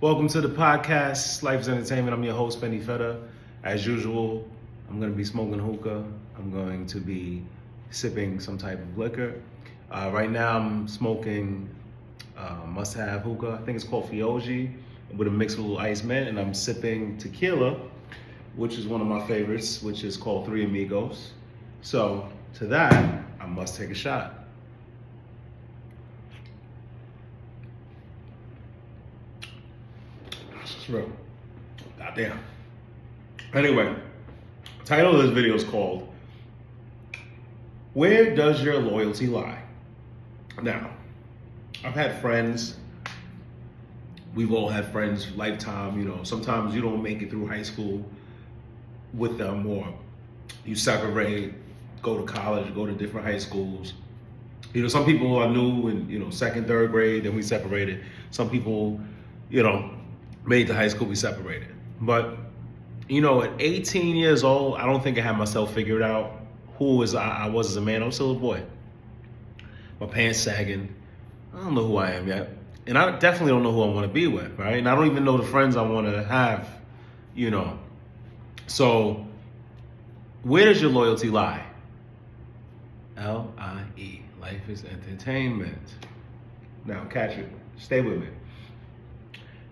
Welcome to the podcast, Life is Entertainment. I'm your host, Fenny Feta. As usual, I'm going to be smoking hookah. I'm going to be sipping some type of liquor. Right now, I'm smoking must-have hookah. I think it's called Fioji, with a mix of a little ice mint, and I'm sipping tequila, which is one of my favorites, which is called Three Amigos. So, to that, I must take a shot. It's real. Goddamn. Anyway, title of this video is called Where Does Your Loyalty Lie? Now, I've had friends. We've all had friends lifetime, sometimes you don't make it through high school with them, or you separate, go to college, go to different high schools. Some people I knew in, second, third grade, then we separated. Some people, made to high school, we separated. But, at 18 years old, I don't think I had myself figured out who I was as a man. I was still a boy. My pants sagging. I don't know who I am yet. And I definitely don't know who I want to be with, right? And I don't even know the friends I want to have, So, where does your loyalty lie? L-I-E. Life is entertainment. Now, catch it. Stay with me.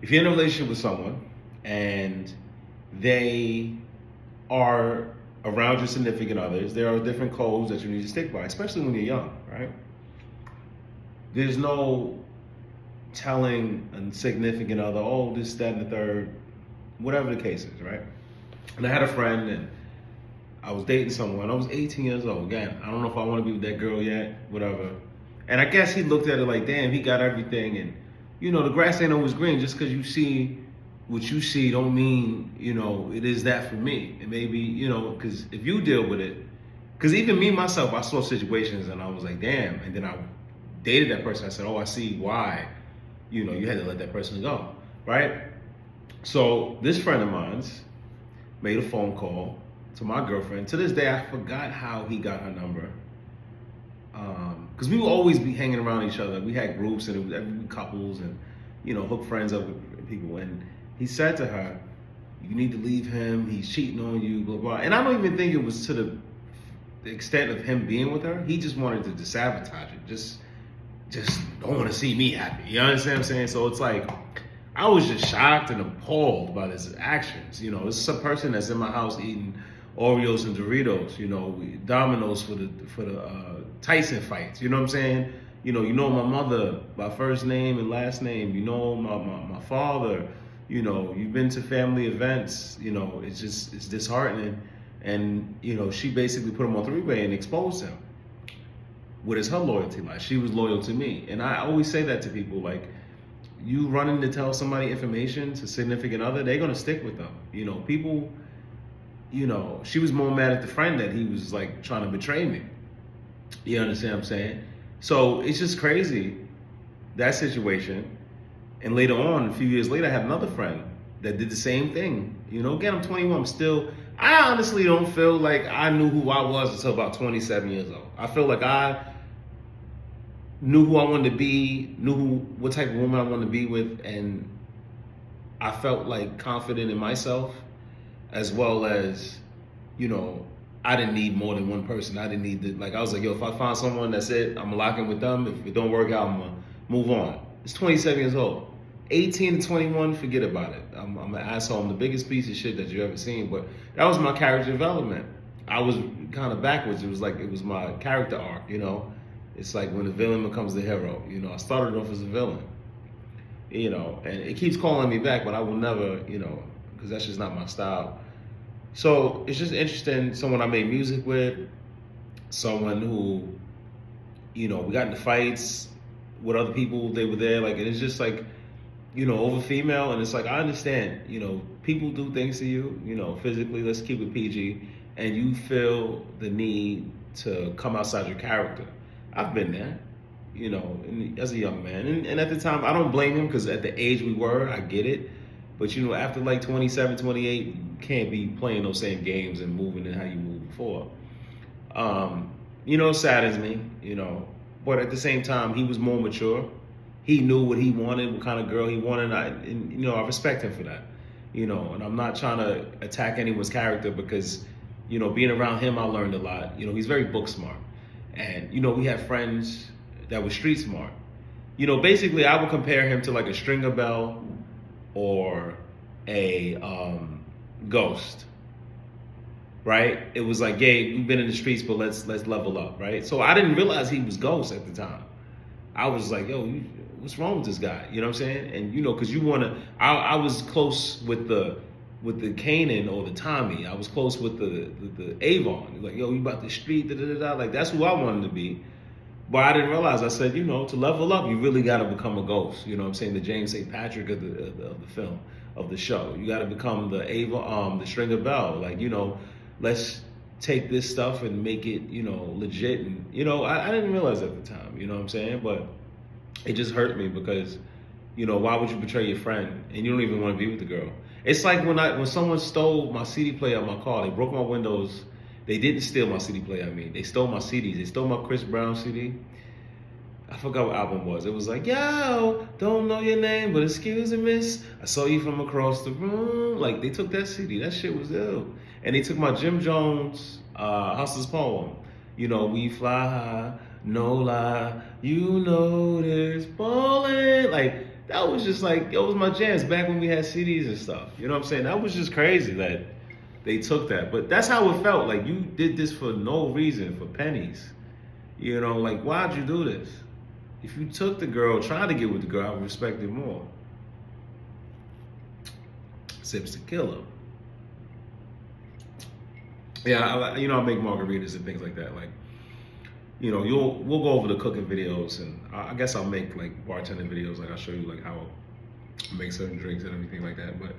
If you're in a relationship with someone and they are around your significant others, there are different codes that you need to stick by, especially when you're young, right? There's no telling a significant other, oh, this, that, and the third, whatever the case is, right? And I had a friend and I was dating someone. I was 18 years old. Again, I don't know if I want to be with that girl yet, whatever. And I guess he looked at it like, damn, he got everything. And, the grass ain't always green. Just because you see what you see don't mean, it is that for me. It may be, because if you deal with it, because even me, myself, I saw situations and I was like, damn. And then I dated that person. I said, oh, I see why, you had to let that person go, right? So this friend of mine's made a phone call to my girlfriend. To this day, I forgot how he got her number. Because we would always be hanging around each other. We had groups and it was every couples and, hook friends up with people. And he said to her, you need to leave him. He's cheating on you, blah, blah. And I don't even think it was to the extent of him being with her. He just wanted to sabotage it. Just don't want to see me happy. You understand what I'm saying? So it's like, I was just shocked and appalled by his actions. This is a person that's in my house eating Oreos and Doritos, Domino's for the Tyson fights. You know what I'm saying? You know my mother by first name and last name. My father. You've been to family events. It's disheartening. And she basically put him on three-way and exposed him. What is her loyalty like? She was loyal to me, and I always say that to people. Like, you running to tell somebody information to significant other, they're gonna stick with them. People. She was more mad at the friend that he was like trying to betray me. You understand what I'm saying? So it's just crazy, that situation. And later on, a few years later, I had another friend that did the same thing. Again, I'm 21, I honestly don't feel like I knew who I was until about 27 years old. I feel like I knew who I wanted to be, knew what type of woman I wanted to be with, and I felt like confident in myself, as well as, I didn't need more than one person. I didn't need I was like, yo, if I find someone, that's it, I'm locking with them. If it don't work out, I'm gonna move on. It's 27 years old. 18 to 21, forget about it. I'm an asshole. I'm the biggest piece of shit that you ever seen, but that was my character development. I was kind of backwards. It was my character arc, It's like when the villain becomes the hero. I started off as a villain, and it keeps calling me back, but I will never, because that's just not my style. So it's just interesting, someone I made music with, someone who, we got into fights with other people, they were there, and it's just like, over female, and it's like, I understand, people do things to you, physically, let's keep it PG, and you feel the need to come outside your character. I've been there, as a young man, and at the time, I don't blame him, because at the age we were, I get it. But, after like 27, 28, you can't be playing those same games and moving in how you moved before. It saddens me, But at the same time, he was more mature. he knew what he wanted, what kind of girl he wanted, and I respect him for that. And I'm not trying to attack anyone's character because, being around him, I learned a lot. He's very book smart, and we had friends that were street smart. Basically, I would compare him to like a Stringer Bell or a Ghost. Right? It was like, Gabe, we've been in the streets, but let's level up, right? So I didn't realize he was Ghost at the time. I was like, yo, what's wrong with this guy? You know what I'm saying? And because you want to, I was close with the Kanan or the Tommy. I was close with the Avon. Like, yo, you about the street, da da da. Like, that's who I wanted to be. But I didn't realize. I said, to level up, you really got to become a Ghost. You know what I'm saying? The James St. Patrick of the film, of the show. You got to become the Avon, the Stringer Bell. Like, let's take this stuff and make it, legit. And, I didn't realize at the time, you know what I'm saying? But it just hurt me because, why would you betray your friend and you don't even want to be with the girl? It's like when someone stole my CD player out of my car, they broke my windows. They didn't steal my CD player, they stole my CDs. They stole my Chris Brown CD. I forgot what album it was. It was like, yo, don't know your name, but excuse me, miss. I saw you from across the room. Like, they took that CD. That shit was ill. And they took my Jim Jones Hustler's Poem. We fly high, no lie. This ballin'. Like, that was just like, it was my jams back when we had CDs and stuff. You know what I'm saying? That was just crazy that they took that. But that's how it felt. Like, you did this for no reason, for pennies. Like, why'd you do this? If you took the girl, tried to get with the girl, I would respect it more. Sips to kill her. Yeah, I make margaritas and things like that. Like, we'll go over the cooking videos, and I guess I'll make like bartending videos. Like, I'll show you like how I make certain drinks and everything like that. But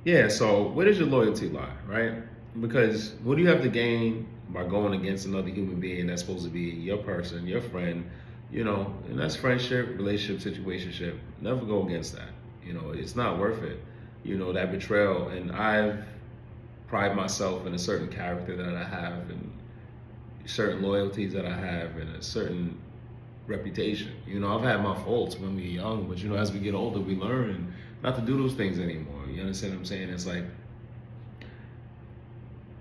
yeah, so where does your loyalty lie, right? Because what do you have to gain by going against another human being that's supposed to be your person, your friend? And that's friendship, relationship, situationship. Never go against that. It's not worth it. That betrayal. And I've pride myself in a certain character that I have and certain loyalties that I have and a certain reputation. I've had my faults when we were young, but as we get older, we learn not to do those things anymore. You understand what I'm saying? It's like,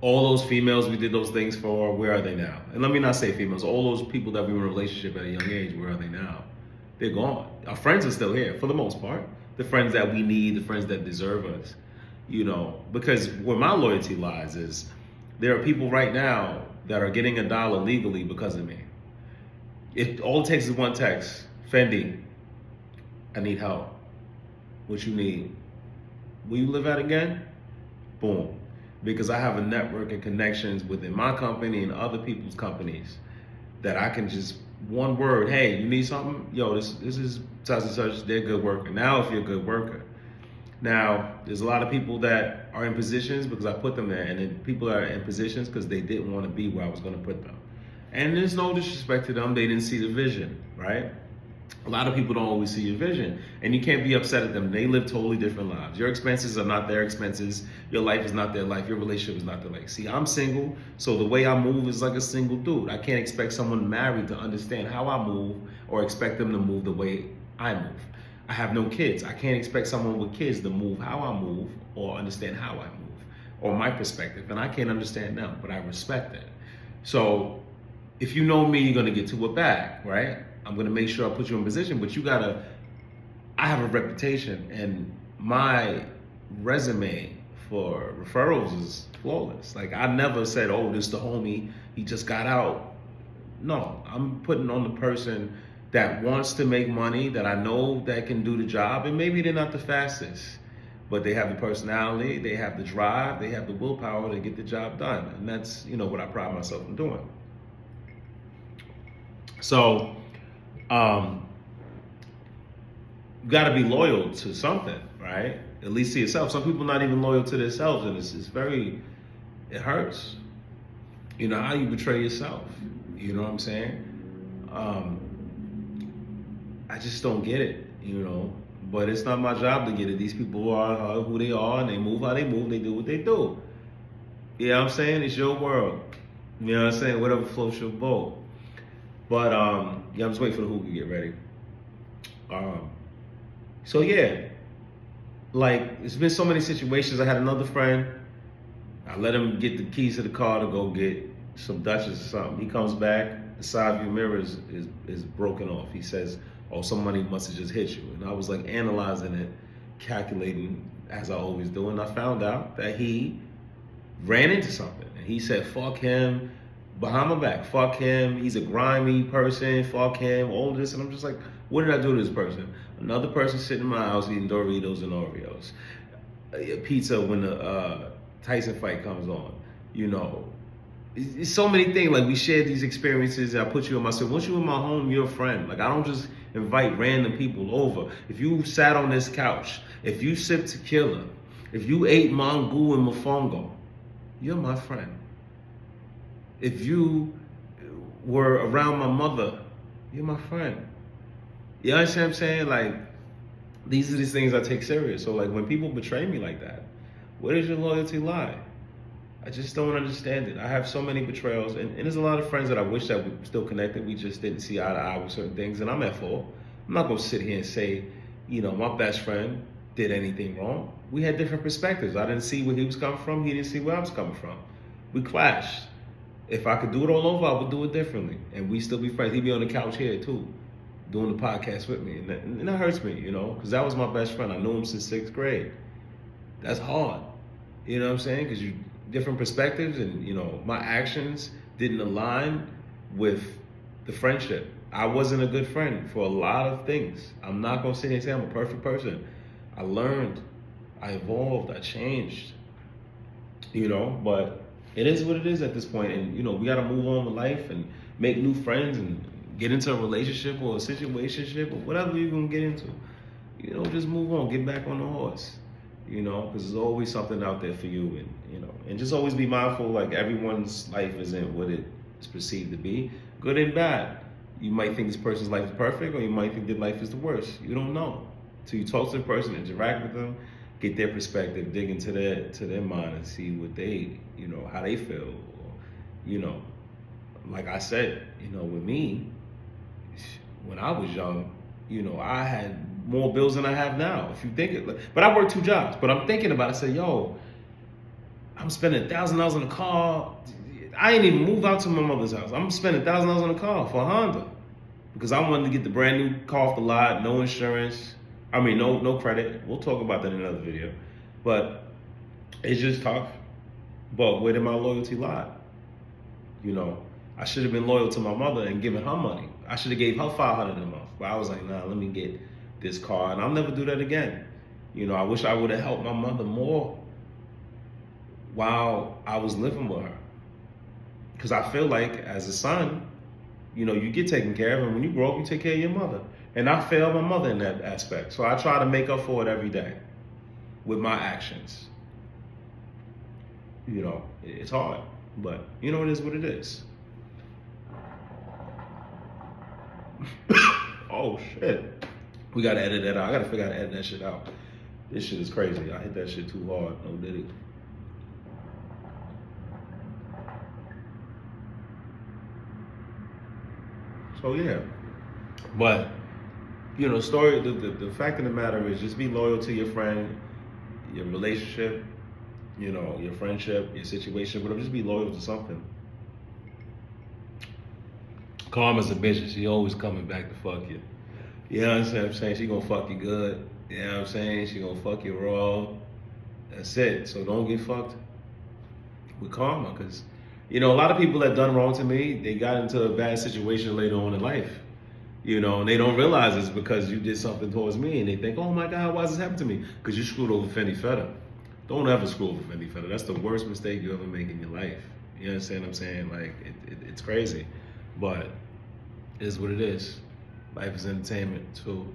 all those females we did those things for, where are they now? And let me not say females, all those people that we were in a relationship at a young age, where are they now? They're gone. Our friends are still here, for the most part. The friends that we need, the friends that deserve us. Because where my loyalty lies is, there are people right now that are getting $1 legally because of me. All it takes is one text. Fendi, I need help. What you need? Will you live out again? Boom. Because I have a network and connections within my company and other people's companies that I can just, one word, hey, you need something? Yo, this is such and such, they're a good worker. Now, if you're a good worker. Now, there's a lot of people that are in positions because I put them there, and then people are in positions because they didn't want to be where I was going to put them. And there's no disrespect to them, they didn't see the vision, right? A lot of people don't always see your vision, and you can't be upset at them. They live totally different lives. Your expenses are not their expenses. Your life is not their life. Your relationship is not their life. See, I'm single, so the way I move is like a single dude. I can't expect someone married to understand how I move or expect them to move the way I move. I have no kids. I can't expect someone with kids to move how I move or understand how I move or my perspective, and I can't understand them, but I respect it. So if you know me, you're going to get to it back, right? I'm going to make sure I put you in position, but I have a reputation, and my resume for referrals is flawless. Like, I never said, oh, this the homie, he just got out. No, I'm putting on the person that wants to make money, that I know that can do the job, and maybe they're not the fastest, but they have the personality, they have the drive, they have the willpower to get the job done. And that's, what I pride myself in doing. So, you got to be loyal to something, right? At least to yourself. Some people not even loyal to themselves, and it hurts. How you betray yourself. You know what I'm saying? I just don't get it, But it's not my job to get it. These people are who they are, and they move how they move. They do what they do. You know what I'm saying? It's your world. You know what I'm saying? Whatever floats your boat. But I'm just waiting for the hookah to get ready. Um, so yeah, like it's been so many situations. I had another friend. I let him get the keys to the car to go get some Dutchess or something. He comes back, the side view mirror is broken off. He says, "Oh, somebody must have just hit you." And I was like analyzing it, calculating as I always do, and I found out that he ran into something. And he said, "Fuck him," behind my back. "Fuck him. He's a grimy person. Fuck him." All this, and I'm just like, what did I do to this person? Another person sitting in my house eating Doritos and Oreos, pizza when the Tyson fight comes on. You know, it's so many things. Like we shared these experiences, and I put you in my. So once you're in my home, you're a friend. Like I don't just invite random people over. If you sat on this couch, if you sipped tequila, if you ate mango and mofongo, you're my friend. If you were around my mother, you're my friend. You understand what I'm saying? Like, these are these things I take serious. So, like, when people betray me like that, where does your loyalty lie? I just don't understand it. I have so many betrayals, and there's a lot of friends that I wish that we still connected. We just didn't see eye to eye with certain things, and I'm at fault. I'm not gonna sit here and say, you know, my best friend did anything wrong. We had different perspectives. I didn't see where he was coming from. He didn't see where I was coming from. We clashed. If I could do it all over, I would do it differently, and we still be friends. He'd be on the couch here too, doing the podcast with me, and that hurts me, you know, because that was my best friend. I knew him since 6th grade. That's hard, you know what I'm saying? Because you different perspectives, and you know, my actions didn't align with the friendship. I wasn't a good friend for a lot of things. I'm not gonna sit here and say I'm a perfect person. I learned, I evolved, I changed, you know, but it is what it is at this point. And, you know, we got to move on with life and make new friends and get into a relationship or a situationship or whatever you're going to get into. You know, just move on, get back on the horse, you know, because there's always something out there for you. And, you know, and just always be mindful, like everyone's life isn't what it is perceived to be, good and bad. You might think this person's life is perfect, or you might think their life is the worst. You don't know. So you talk to the person, interact with them, get their perspective, dig into their mind, and see what they, you know, how they feel. Or, you know, like I said, you know, with me, when I was young, you know, I had more bills than I have now. If you think it, but I worked 2 jobs. But I'm thinking about it. I said, yo, I'm spending $1,000 on a car. I ain't even moved out to my mother's house. I'm spending $1,000 on a car for a Honda because I wanted to get the brand new car off the lot, no insurance. I mean, no credit. We'll talk about that in another video. But it's just tough. But where did my loyalty lie? You know, I should have been loyal to my mother and given her money. I should have gave her $500 a month. But I was like, nah, let me get this car, and I'll never do that again. You know, I wish I would have helped my mother more while I was living with her. Because I feel like as a son, you know, you get taken care of, and when you grow up, you take care of your mother. And I failed my mother in that aspect. So I try to make up for it every day with my actions. You know, it's hard, but you know, it is what it is. Oh shit. We gotta edit that out. I gotta figure out how to edit that shit out. This shit is crazy. I hit that shit too hard. No diddy. So yeah. But you know, the fact of the matter is just be loyal to your friend, your relationship, you know, your friendship, your situation, whatever. Just be loyal to something. Karma's a bitch. She always coming back to fuck you. You know what I'm saying? She gonna fuck you good. You know what I'm saying? She gonna fuck you raw. That's it. So don't get fucked with karma, because you know, a lot of people that done wrong to me, they got into a bad situation later on in life. You know, and they don't realize it's because you did something towards me, and they think, oh my God, why does this happen to me? Because you screwed over Fendi Feta. Don't ever screw over Fendi Feta. That's the worst mistake you ever make in your life. You understand what I'm saying? Like, it's crazy. But it is what it is. Life is entertainment, too.